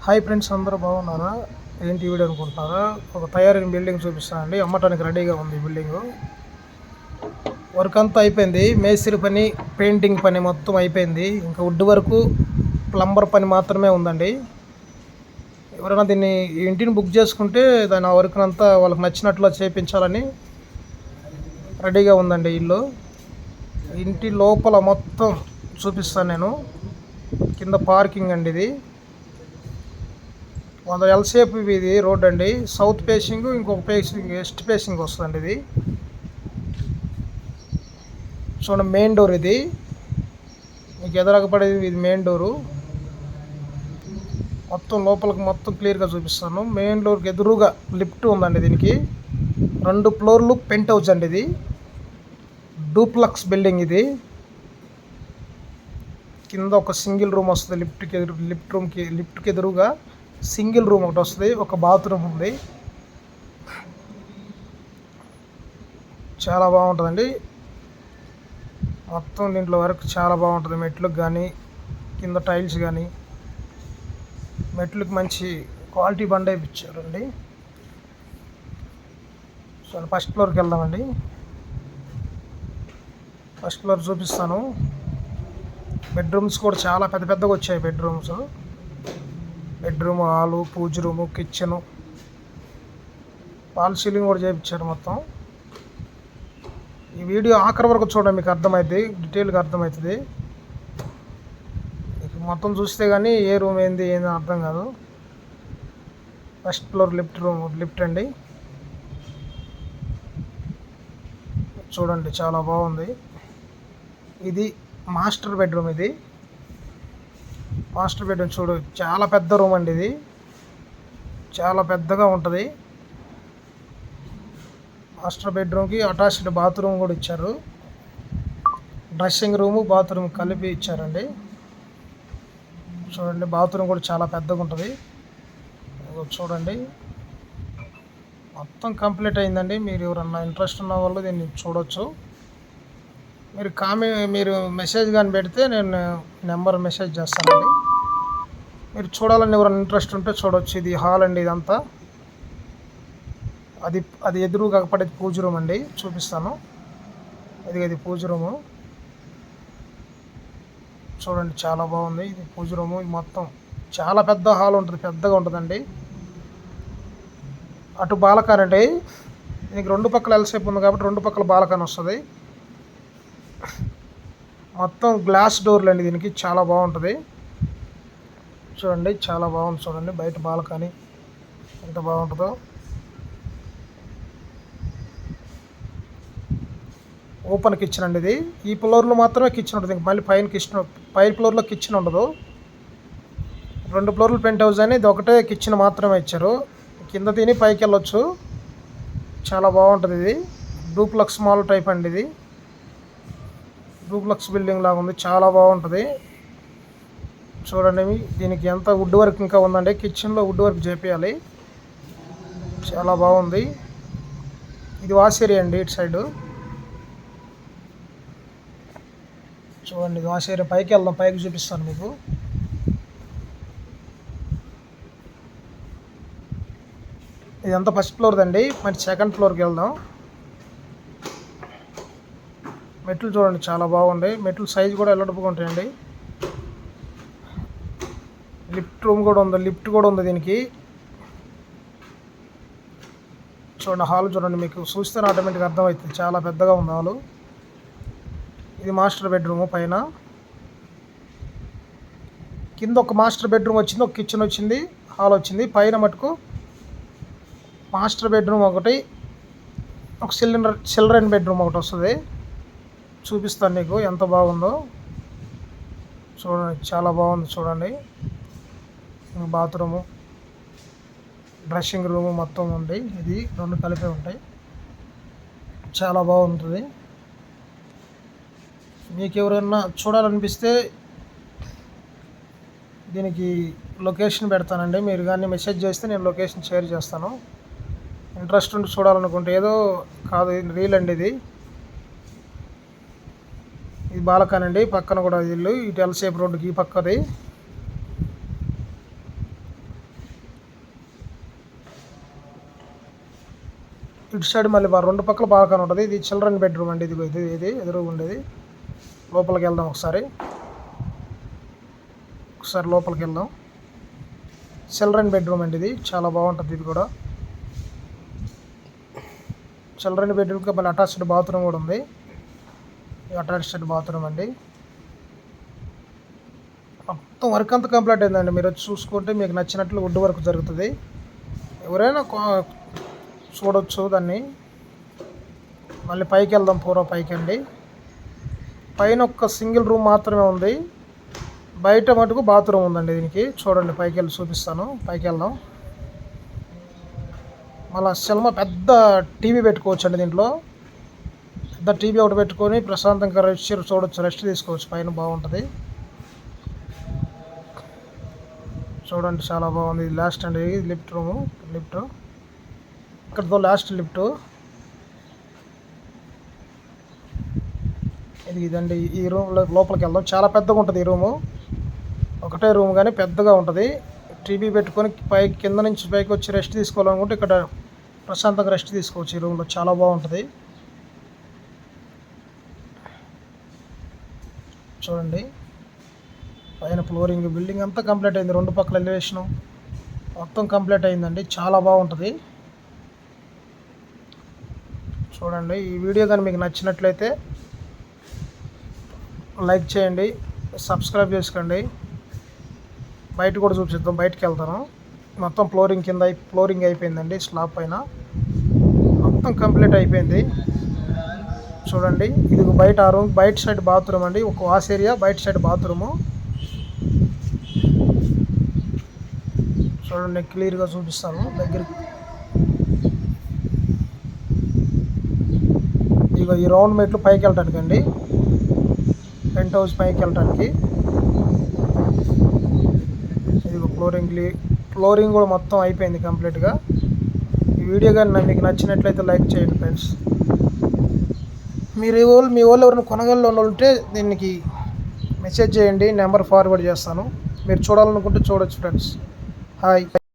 Hi friends, అందరూ బాగున్నారా? ఏంటి వీడియో అనుకుంటున్నారా? ఒక తయారైన బిల్డింగ్ చూపిస్తానండి. అమ్మటానికి రెడీగా ఉంది బిల్డింగ్. వర్క్ అంతా అయిపోయింది. మేస్త్రి పని, పెయింటింగ్ పని మొత్తం అయిపోయింది. ఇంకా వుడ్ వరకు, ప్లంబర్ పని మాత్రమే ఉందండి. ఎవరైనా దీన్ని ఇంటిని బుక్ చేసుకుంటే దాని వర్క్ అంతా వాళ్ళకి నచ్చినట్లు చేయించాలని రెడీగా ఉందండి ఇల్లు. ఇంటి లోపల మొత్తం చూపిస్తాను నేను. కింద పార్కింగ్ అండి ఇది. ఎల్ షేప్ ఇది రోడ్ అండి. సౌత్ ఫేసింగ్, ఇంకొక ఫేసింగ్ వెస్ట్ ఫేసింగ్ వస్తుందండి ఇది. చూడండి, మెయిన్ డోర్ ఇది. మీకు ఎదురగపడేది ఇది మెయిన్ డోరు. మొత్తం లోపలికి మొత్తం క్లియర్గా చూపిస్తాను. మెయిన్ డోర్కి ఎదురుగా లిఫ్ట్ ఉందండి. దీనికి 2 ఫ్లోర్లు పెంట్ హౌస్ అండి. ఇది డూప్లక్స్ బిల్డింగ్. ఇది కింద ఒక సింగిల్ రూమ్ వస్తుంది. లిఫ్ట్కి ఎదురుగా సింగిల్ రూమ్ ఒకటి వస్తుంది. ఒక బాత్రూమ్ ఉంది. చాలా బాగుంటుందండి. మొత్తం దీంట్లో వరకు చాలా బాగుంటుంది. మెట్లకు కానీ, కింద టైల్స్ కానీ, మెట్లకు మంచి క్వాలిటీ బండ ఇచ్చారండి. సో ఫస్ట్ ఫ్లోర్కి వెళ్దామండి. ఫస్ట్ ఫ్లోర్ చూపిస్తాను. బెడ్రూమ్స్ కూడా చాలా పెద్ద పెద్దగా వచ్చాయి. బెడ్రూమ్, హాలు, పూజ రూము, కిచెను, ఫాల్ సీలింగ్ కూడా చేయించారు మొత్తం. ఈ వీడియో ఆఖరి వరకు చూడండి, మీకు అర్థమవుతుంది, డీటెయిల్గా అర్థమవుతుంది. మొత్తం చూస్తే కానీ ఏ రూమ్ ఏంది అర్థం కాదు. ఫస్ట్ ఫ్లోర్ లిఫ్ట్ అండి. చూడండి, చాలా బాగుంది. ఇది మాస్టర్ బెడ్రూమ్. మాస్టర్ బెడ్రూమ్ చూడు, చాలా పెద్ద రూమ్ అండి. ఇది చాలా పెద్దగా ఉంటుంది. మాస్టర్ బెడ్రూమ్కి అటాచ్డ్ బాత్రూమ్ కూడా ఇచ్చారు. డ్రెస్సింగ్ రూము, బాత్రూమ్ కలిపి ఇచ్చారండి. చూడండి, బాత్రూమ్ కూడా చాలా పెద్దగా ఉంటుంది. చూడండి, మొత్తం కంప్లీట్ అయిందండి. మీరు ఎవరన్నా ఇంట్రెస్ట్ ఉన్న వాళ్ళు దీన్ని చూడవచ్చు. మీరు మెసేజ్ కానీ పెడితే నేను నెంబర్ మెసేజ్ చేస్తానండి. మీరు చూడాలని ఎవరైనా ఇంట్రెస్ట్ ఉంటే చూడవచ్చు. ఇది హాల్ అండి. ఇదంతా అది ఎదురుగా పడేది పూజ రూమ్ అండి. చూపిస్తాను. ఇది పూజ రూము. చూడండి, చాలా బాగుంది. ఇది పూజ రూము. ఇది మొత్తం చాలా పెద్ద హాల్ ఉంటుంది, పెద్దగా ఉంటుందండి. అటు బాల్కనీ అండి. దీనికి 2 పక్కల ఎల్సేపు ఉంది కాబట్టి 2 పక్కల బాల్కనీ వస్తుంది. మొత్తం గ్లాస్ డోర్లు అండి. దీనికి చాలా బాగుంటుంది. చూడండి, చాలా బాగుంది. చూడండి, బయట బాల్కనీ ఎంత బాగుంటుందో. ఓపెన్ కిచెన్ అండి. ఇది ఈ ఫ్లోర్లో మాత్రమే కిచెన్ ఉంటుంది. మళ్ళీ పైన ఫ్లోర్లో కిచెన్ ఉండదు. 2 ఫ్లోర్లు పెంట్ హౌస్ అని ఇది ఒకటే కిచెన్ మాత్రమే ఇచ్చారు. కింద తిని పైకి వెళ్ళొచ్చు. చాలా బాగుంటుంది. ఇది డూప్లక్స్ మాల్ టైప్ అండి. ఇది డూప్లక్స్ బిల్డింగ్ లాగా ఉంది. చాలా బాగుంటుంది. చూడండి, దీనికి ఎంత వుడ్ వర్క్ ఇంకా ఉందండి. కిచెన్లో వుడ్ వర్క్ చేపియాలి. చాలా బాగుంది. ఇది వాష్ ఏరియా అండి. ఇటు సైడు చూడండి, ఇది వాష్ ఏరియా. పైకి వెళ్దాం, పైకి చూపిస్తాను మీకు. ఇదంతా ఫస్ట్ ఫ్లోర్ అండి. మరి సెకండ్ ఫ్లోర్కి వెళ్దాం. మెట్లు చూడండి, చాలా బాగుంది. మెట్లు సైజు కూడా ఎల్లడుపుగా ఉంటాయండి. లిఫ్ట్ కూడా ఉంది దీనికి. చూడండి, హాల్ చూడండి, మీకు చూస్తే ఆటోమేటిక్గా అర్థమవుతుంది. చాలా పెద్దగా ఉంది హాలు. ఇది మాస్టర్ బెడ్రూము. పైన కింద ఒక మాస్టర్ బెడ్రూమ్ వచ్చింది, ఒక కిచెన్ వచ్చింది, హాల్ వచ్చింది. పైన మటుకు మాస్టర్ బెడ్రూమ్ ఒకటి, ఒక చిల్డ్రన్ బెడ్రూమ్ ఒకటి వస్తుంది. చూపిస్తాను నీకు ఎంత బాగుందో. చూడండి, చాలా బాగుంది. చూడండి, బాత్రూము, డ్రెస్సింగ్ రూము మొత్తం ఉంది. ఇది 2 కలిపే ఉంటాయి. చాలా బాగుంటుంది. మీకు ఎవరైనా చూడాలనిపిస్తే దీనికి లొకేషన్ పెడతానండి. మీరు కానీ మెసేజ్ చేస్తే నేను లొకేషన్ షేర్ చేస్తాను. ఇంట్రెస్ట్ ఉండి చూడాలనుకుంటే, ఏదో కాదు, రీల్ అండి. ఇది బాల్కనీ అండి. పక్కన కూడా ఇల్లు. ఇటు ఎల్ షేప్ రోడ్డుకి ఈ పక్కది. ఇటు సైడ్ మళ్ళీ రెండు పక్కల బాల్కనీ ఉంటుంది. ఇది చిల్డ్రన్ బెడ్రూమ్ అండి. ఇది ఎదురుగా ఉండేది. లోపలికి వెళ్దాం ఒకసారి లోపలికి వెళ్దాం. చిల్డ్రన్ బెడ్రూమ్ అండి. ఇది చాలా బాగుంటుంది. ఇది కూడా చిల్డ్రన్ బెడ్రూమ్కి మళ్ళీ అటాచ్డ్ బాత్రూమ్ కూడా ఉంది. అటాచ్డ్ బాత్రూమ్ అండి. మొత్తం వర్క్ అంతా కంప్లీట్ అయిందండి. మీరు వచ్చి చూసుకుంటే మీకు నచ్చినట్లు వుడ్ వర్క్ జరుగుతుంది. ఎవరైనా చూడవచ్చు దాన్ని. మళ్ళీ పైకి వెళ్దాం. పైకి అండి. పైన ఒక సింగిల్ రూమ్ మాత్రమే ఉంది. బయట మటుకు బాత్రూమ్ ఉందండి దీనికి. చూడండి, పైకి వెళ్ళి చూపిస్తాను. పైకి వెళ్దాం. మళ్ళీ సినిమా పెద్ద టీవీ పెట్టుకోవచ్చు అండి. దీంట్లో పెద్ద టీవీ ఒకటి పెట్టుకొని ప్రశాంతంగా రెస్ట్ తీసుకోవచ్చు. పైన బాగుంటుంది. చూడండి, చాలా బాగుంది. ఇది లాస్ట్ అండి. లిఫ్ట్ ఇక్కడతో లాస్ట్ లిఫ్ట్. ఇదండి. ఈ రూమ్ లోపలికి వెళ్దాం. చాలా పెద్దగా ఉంటుంది ఈ రూము. ఒకటే రూమ్ కానీ పెద్దగా ఉంటుంది. టీవీ పెట్టుకొని కింద నుంచి పైకి వచ్చి రెస్ట్ తీసుకోవాలనుకుంటే ఇక్కడ ప్రశాంతంగా రెస్ట్ తీసుకోవచ్చు. ఈ రూమ్లో చాలా బాగుంటుంది. చూడండి, పైన ఫ్లోరింగ్, బిల్డింగ్ అంతా కంప్లీట్ అయింది. రెండు పక్కల ఎలివేషను మొత్తం కంప్లీట్ అయిందండి. చాలా బాగుంటుంది. చూడండి, ఈ వీడియో కానీ మీకు నచ్చినట్లయితే లైక్ చేయండి, సబ్స్క్రైబ్ చేసుకోండి. బయట కూడా చూపిద్దాం. బయటకు వెళ్తాను. మొత్తం ఫ్లోరింగ్ అయిపోయిందండి. స్లాబ్ పైన మొత్తం కంప్లీట్ అయిపోయింది. చూడండి, ఇది బయట ఆ రూమ్ బయట సైడ్ బాత్రూమ్ అండి. ఒక వాష్ ఏరియా, బయట సైడ్ బాత్రూము. చూడండి, క్లియర్గా చూపిస్తాను దగ్గరికి. ఇక ఈ రౌండ్ మెట్లు పైకి వెళ్ళటానికి అండి. పెంట్ హౌస్ పైకి వెళ్ళటానికి. ఇది ఫ్లోరింగ్ కూడా మొత్తం అయిపోయింది కంప్లీట్గా. ఈ వీడియో కానీ మీకు నచ్చినట్లయితే లైక్ చేయండి ఫ్రెండ్స్. మీ వాళ్ళు ఎవరైనా కొనగల్లో ఉంటే దీనికి మెసేజ్ చేయండి. నెంబర్ ఫార్వర్డ్ చేస్తాను. మీరు చూడాలనుకుంటే చూడొచ్చు ఫ్రెండ్స్. హాయ్.